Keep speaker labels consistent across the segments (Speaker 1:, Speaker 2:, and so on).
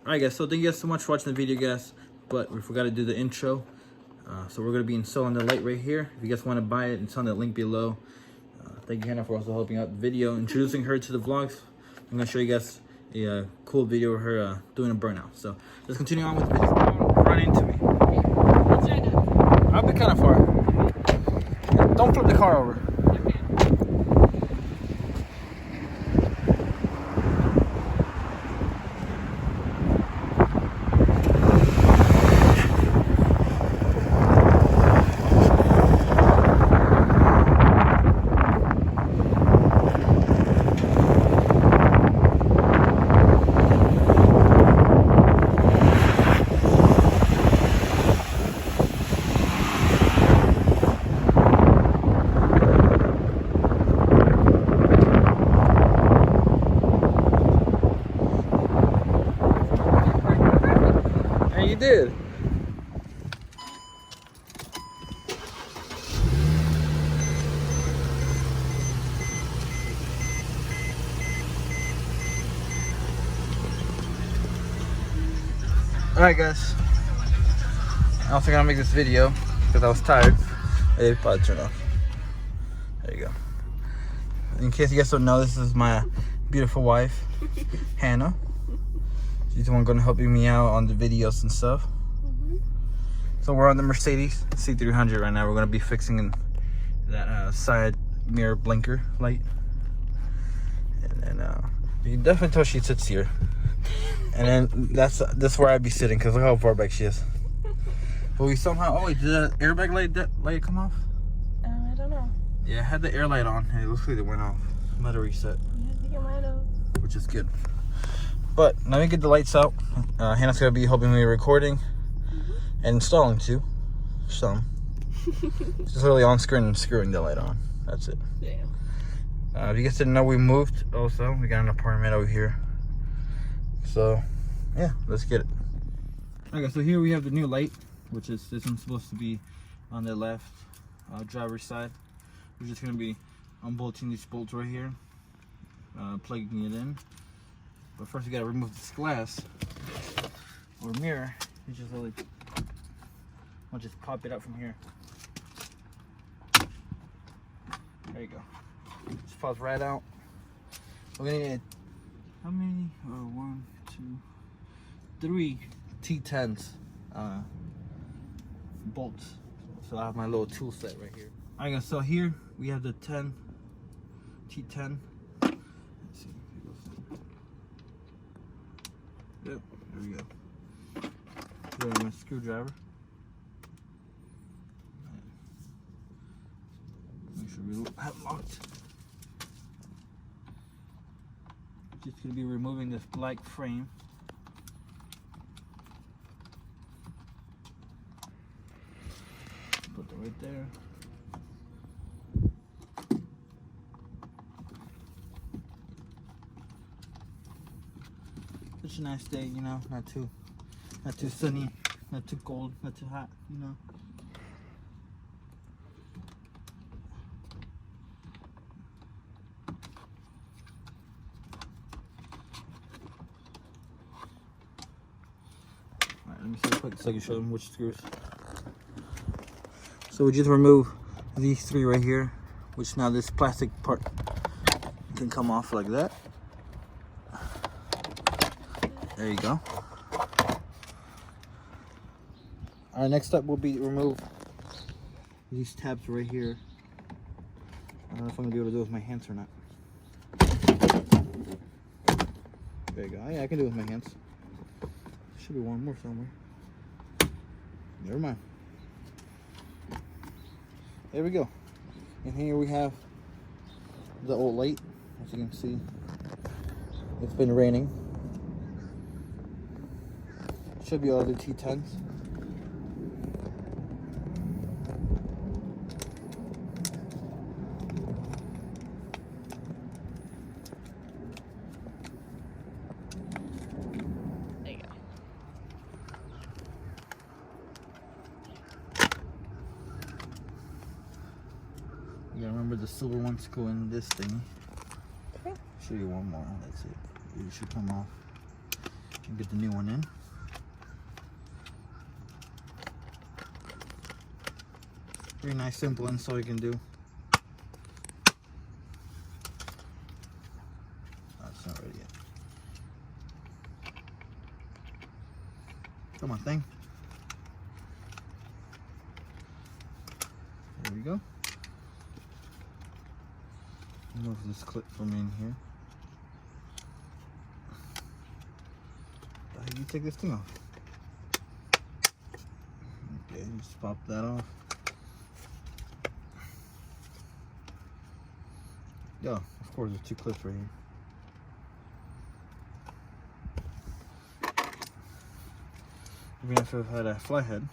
Speaker 1: Alright guys, so thank you guys so much for watching the video, guys. But we forgot to do the intro. So we're going to be installing the light right here. If you guys want to buy it, it's on the link below. Thank you, Hannah, for also helping out the video, introducing her to the vlogs. I'm going to show you guys a cool video of her doing a burnout. So let's continue on with the video. Run into me.
Speaker 2: Let's try that.
Speaker 1: I'll be kind of far. Don't flip the car over. You did. Alright guys, I also gotta make this video because I was tired. Hey, probably turn off. There you go. In case you guys don't know, this is my beautiful wife, Hannah. She's the one going to help me out on the videos and stuff. So we're on the Mercedes C300 right now. We're going to be fixing that side mirror blinker light. And then you can definitely tell she sits here. And then that's where I'd be sitting because look how far back she is. But we somehow, oh wait, did that airbag light come off?
Speaker 2: I don't know.
Speaker 1: Yeah, I had the air light on and it looks like it went off. I'm going to reset.
Speaker 2: I think it might have.
Speaker 1: Which is good. But let me get the lights out. Hannah's gonna be helping me recording and installing too. Some. Just literally on screen and screwing the light on. That's it.
Speaker 2: Yeah.
Speaker 1: If you guys didn't know, we moved also. We got an apartment over here. So yeah, let's get it. Okay, so here we have the new light, which is this one's supposed to be on the left driver's side. We're just gonna be unbolting these bolts right here, plugging it in. But first we gotta remove this glass or mirror. You just really, I'll just pop it out from here. There you go. Just pops right out. We're gonna need how many? 1, 2, 3 T10s bolts. So I have my little tool set right here. Alright, so here we have the T10. Let's see. Yep, there we go. There's my screwdriver. Make sure we have it locked. Just gonna be removing this black frame. Put that right there. Such a nice day, you know, not too sunny, not too cold, not too hot, you know. Alright, let me see real quick so I can show them which screws. So we just remove these 3 right here, which now this plastic part can come off like that. There you go. Alright, next up will be to remove these tabs right here. I don't know if I'm gonna be able to do it with my hands or not. There you go. Oh, yeah, I can do it with my hands. Should be one more somewhere. Never mind. There we go. And here we have the old light. As you can see, it's been raining. Should be all the T10s.
Speaker 2: There you go.
Speaker 1: You gotta remember the silver ones go in this thing.
Speaker 2: Okay.
Speaker 1: Show you one more. That's it. It should come off. And get the new one in. Very nice, simple install you can do. Oh, it's not ready yet. Come on, thing. There we go. Remove this clip from in here. How do you take this thing off? Okay, just pop that off. Yeah, of course, there's two clips right here. Even if I've had a flathead.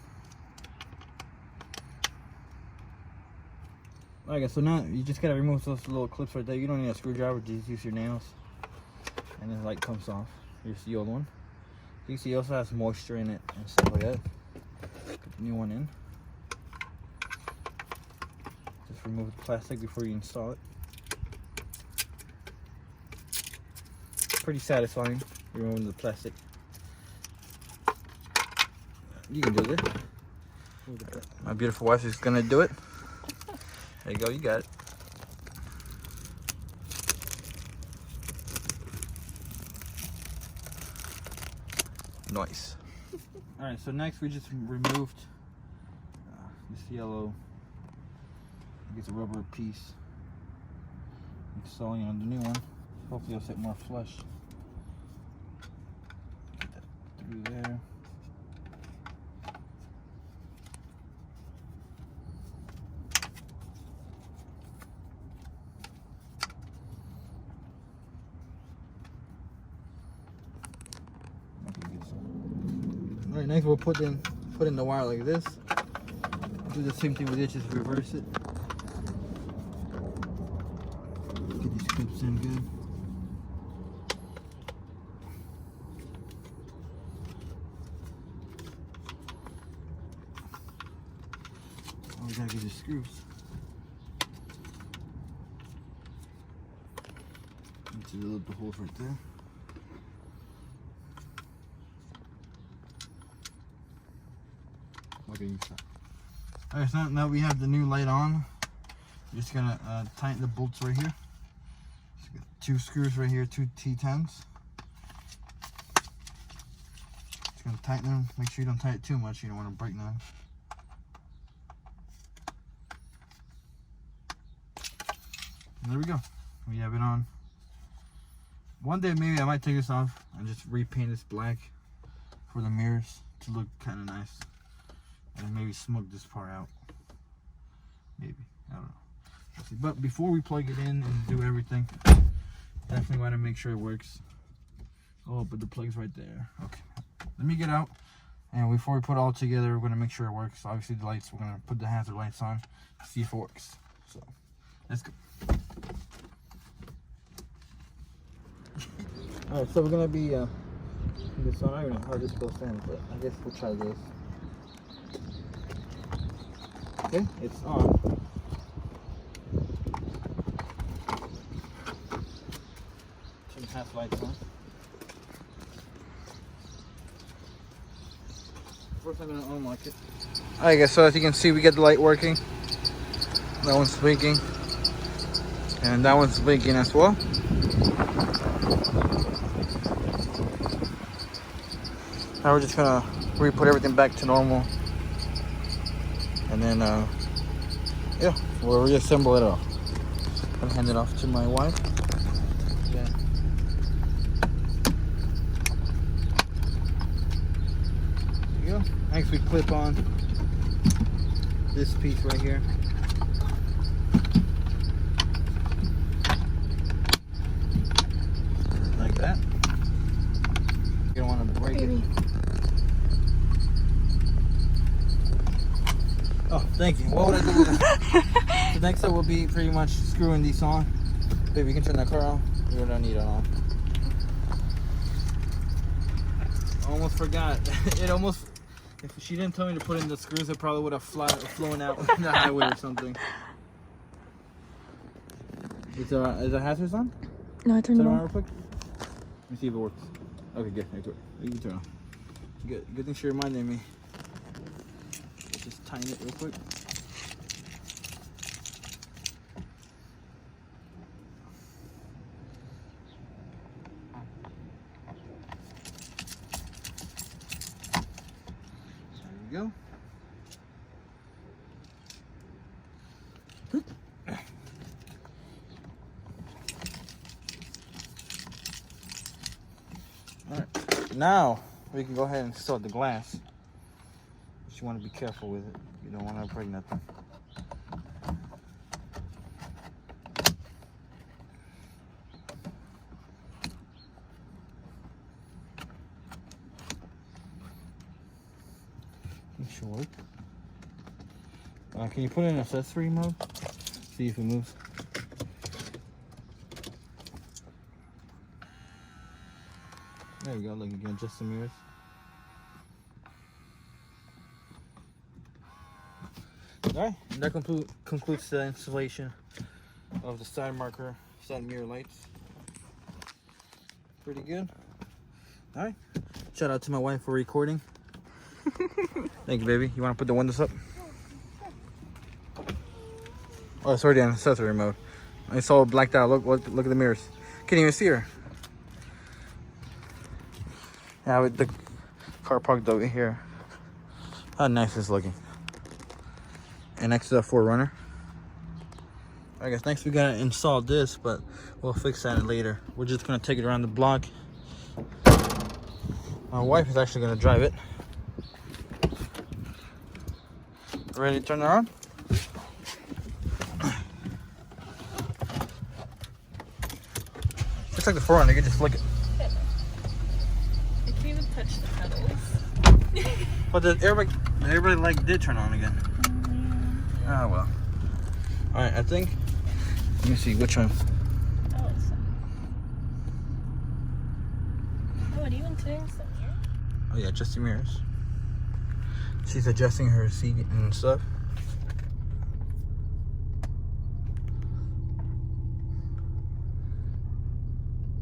Speaker 1: Alright, so now you just gotta remove those little clips right there. You don't need a screwdriver, just use your nails. And then the light comes off. Here's the old one. You can see it also has moisture in it and stuff like that. Put the new one in. Just remove the plastic before you install it. Pretty satisfying, removing the plastic. You can do this. My beautiful wife is gonna do it. There you go, you got it. Nice. Alright, so next we just removed this yellow, I guess a rubber piece. Installing it on the new one. Hopefully it'll sit more flush. Get that through there. Alright, next we'll put in the wire like this. Do the same thing with it, just reverse it. Get these clips in good. Oh, we gotta get the screws. Into the holes right there. Alright, so now we have the new light on. We're just gonna tighten the bolts right here. So got 2 screws right here, 2 T10s. Just gonna tighten them. Make sure you don't tighten it too much. You don't want to break them. And there we go. We have it on. One day maybe I might take this off and just repaint this black for the mirrors to look kind of nice. And maybe smoke this part out. Maybe. I don't know. Let's see. But before we plug it in and do everything, definitely want to make sure it works. Oh, but the plug's right there. Okay. Let me get out. And before we put it all together, we're going to make sure it works. Obviously the lights, we're going to put the hazard lights on. See if it works. So, let's go. Alright, so we're going to be this on. I don't know how this goes in, but I guess we'll try this. Okay, it's on. Turn the half lights on. First I'm going to unlock it. Alright guys, so as you can see we get the light working. That one's blinking. And that one's blinking as well. Now we're just going to re-put everything back to normal. And then, yeah, we'll reassemble it all. I'll hand it off to my wife. Yeah. There you go. Next we clip on this piece right here. Like that. You don't want to break it. Oh, thank you. What would I do with that? So next up will be pretty much screwing these on. Baby, you can turn that car on. You don't need it on. Almost forgot. It almost, if she didn't tell me to put in the screws, it probably would have flown out in the highway or something. Is the hazards on?
Speaker 2: No, I turned it
Speaker 1: Turn it on
Speaker 2: on.
Speaker 1: real quick. Let me see if it works. Okay, good. You can turn on. Good thing she reminded me. Let's just tighten it real quick. There you go. Alright, now we can go ahead and install the glass. But you want to be careful with it. You don't want to break nothing. It should work. Can you put it in accessory mode? See if it moves. There you go, look again, just the mirrors. Alright, that concludes the installation of the side mirror lights. Pretty good. Alright, shout out to my wife for recording. Thank you, baby. You want to put the windows up? Oh, it's already on accessory mode. It's all blacked out. Look at the mirrors. Can't even see her. Yeah, with the car parked over here. How nice it's looking. And next to the 4Runner. I guess next we gotta install this, but we'll fix that later. We're just gonna take it around the block. My wife is actually gonna drive it. Ready to turn it on? Just like the 4Runner, you can just flick it.
Speaker 2: I can't even touch the pedals.
Speaker 1: But the airbag like did turn on again. Oh well. Alright, I think. Let me see which one.
Speaker 2: Oh, it's. Oh, it even turns the mirror.
Speaker 1: Oh yeah, just the mirrors. She's adjusting her seat and stuff.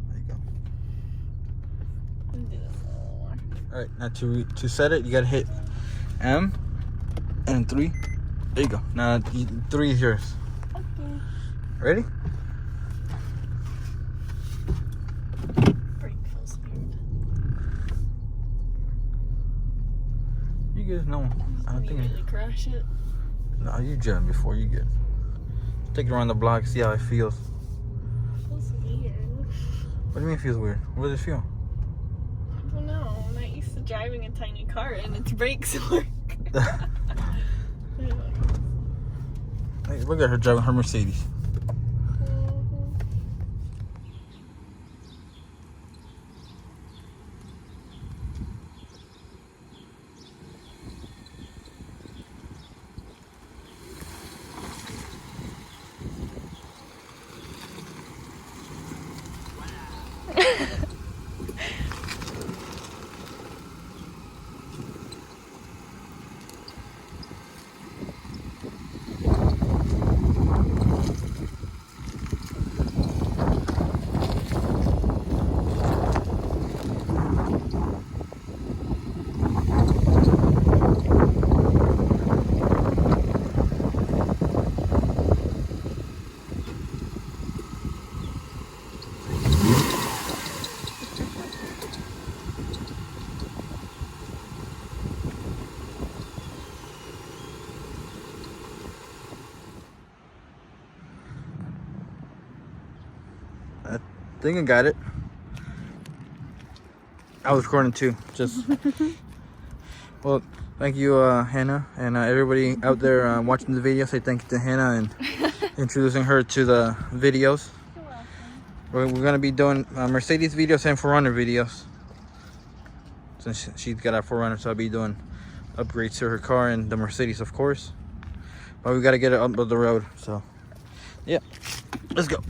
Speaker 1: There you go.
Speaker 2: Let me do this a little more.
Speaker 1: Alright, now to set it, you gotta hit M and 3. There you go. Now 3 is yours.
Speaker 2: Okay.
Speaker 1: Ready?
Speaker 2: Brake full speed.
Speaker 1: You good? No, I don't think.
Speaker 2: Immediately crash it.
Speaker 1: No, you driven before. You good? Take it around the block, see how it feels.
Speaker 2: Feels weird.
Speaker 1: What do you mean it feels weird? What does it feel?
Speaker 2: I don't know. I'm not used to driving a tiny car and its brakes work.
Speaker 1: Hey, look at her driving her Mercedes. I think I got it. I was recording too. Just well, thank you, Hannah, and everybody out there watching the video. Say thank you to Hannah and introducing her to the videos.
Speaker 2: You're welcome.
Speaker 1: We're gonna be doing Mercedes videos and 4Runner videos. Since she's got a 4Runner, so I'll be doing upgrades to her car and the Mercedes, of course. But we gotta get it up the road. So, yeah, let's go.